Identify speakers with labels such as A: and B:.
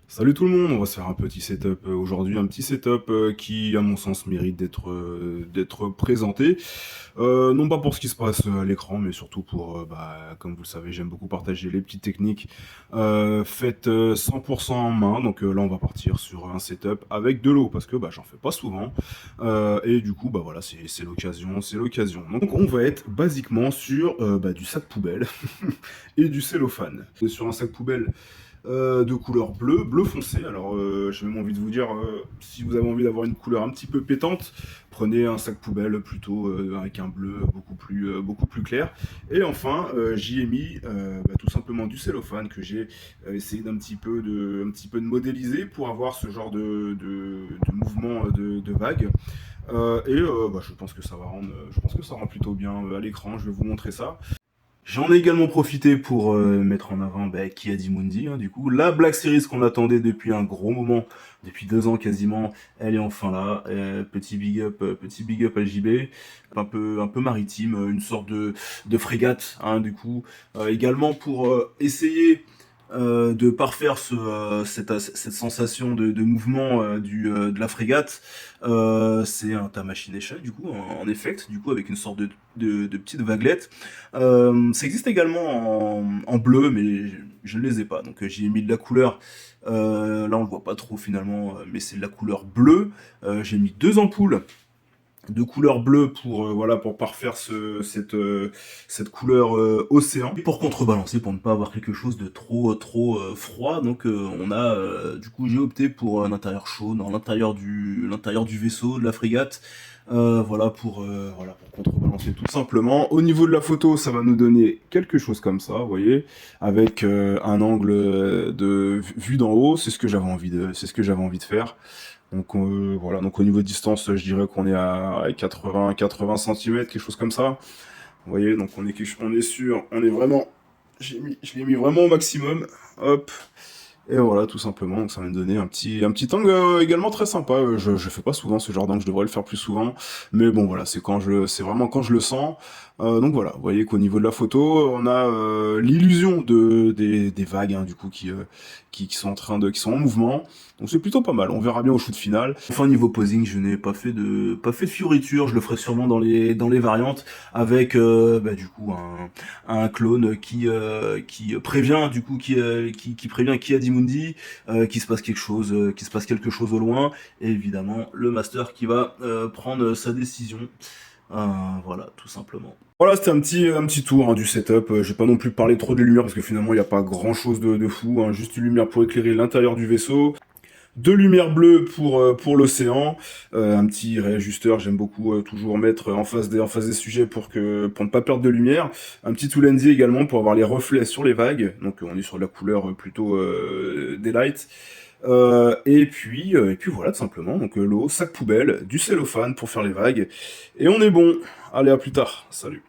A: Salut tout le monde, on va se faire un petit setup aujourd'hui, un petit setup qui, à mon sens, mérite d'être présenté. Non pas pour ce qui se passe à l'écran, mais surtout pour, comme vous le savez, j'aime beaucoup partager les petites techniques faites 100% en main. Donc là, on va partir sur un setup avec de l'eau, parce que j'en fais pas souvent. Et du coup, voilà, c'est l'occasion, c'est l'occasion. Donc on va être basiquement sur du sac poubelle et du cellophane. Sur un sac poubelle de couleur bleue, bleu foncé. Alors, j'ai même envie de vous dire, si vous avez envie d'avoir une couleur un petit peu pétante, prenez un sac poubelle plutôt avec un bleu beaucoup plus clair. Et enfin, j'y ai mis tout simplement du cellophane que j'ai essayé un petit peu de modéliser pour avoir ce genre de mouvement de vague. Je pense que ça va rendre, je pense que ça rend plutôt bien à l'écran. Je vais vous montrer ça. J'en ai également profité pour mettre en avant Kia Mundi, hein, du coup. La Black Series qu'on attendait depuis un gros moment, depuis 2 ans quasiment, elle est enfin là. Petit big up à JB, un peu maritime, une sorte de frégate, hein, du coup. Également pour essayer de parfaire cette sensation de mouvement de la frégate, c'est un Tamashii Nation, du coup, en effect, du coup, avec une sorte de petite vaguelette. Ça existe également en bleu, mais je ne les ai pas. Donc j'ai mis de la couleur. Là, on le voit pas trop finalement, mais c'est de la couleur bleue. J'ai mis deux ampoules de couleur bleue pour voilà pour parfaire cette couleur océan et pour contrebalancer pour ne pas avoir quelque chose de trop froid. Donc on a du coup j'ai opté pour un intérieur chaud dans l'intérieur du vaisseau de la frégate. Voilà pour contrebalancer tout simplement. Au niveau de la photo, ça va nous donner quelque chose comme ça, vous voyez, avec un angle de vue d'en haut. C'est ce que j'avais envie de faire. Donc voilà, donc au niveau de distance, je dirais qu'on est à 80 cm, quelque chose comme ça. Vous voyez, donc on est sûr, on est vraiment, je l'ai mis vraiment au maximum. Hop, et voilà, tout simplement, donc ça va me donner un petit angle également très sympa. Je fais pas souvent ce genre d'angle, je devrais le faire plus souvent, mais bon voilà, c'est vraiment quand je le sens. Donc voilà, vous voyez qu'au niveau de la photo, on a l'illusion des vagues, hein, du coup, qui sont qui sont en mouvement. Donc c'est plutôt pas mal. On verra bien au shoot final. Enfin niveau posing, je n'ai pas fait de fioriture. Je le ferai sûrement dans les variantes avec du coup un clone qui prévient du coup qui prévient qui a Mundi, qu'il se passe quelque chose au loin, et évidemment le master qui va prendre sa décision. Voilà, tout simplement. Voilà, c'était un petit tour hein, du setup. Je vais pas non plus parler trop de lumière parce que finalement il n'y a pas grand chose de fou, hein. Juste une lumière pour éclairer l'intérieur du vaisseau. Deux lumières bleues pour l'océan, un petit réajusteur, j'aime beaucoup toujours mettre en face des sujets pour ne pas perdre de lumière, un petit tool également pour avoir les reflets sur les vagues, donc on est sur de la couleur plutôt daylight. Et puis voilà tout simplement, donc l'eau, sac poubelle, du cellophane pour faire les vagues, et on est bon. Allez, à plus tard, salut.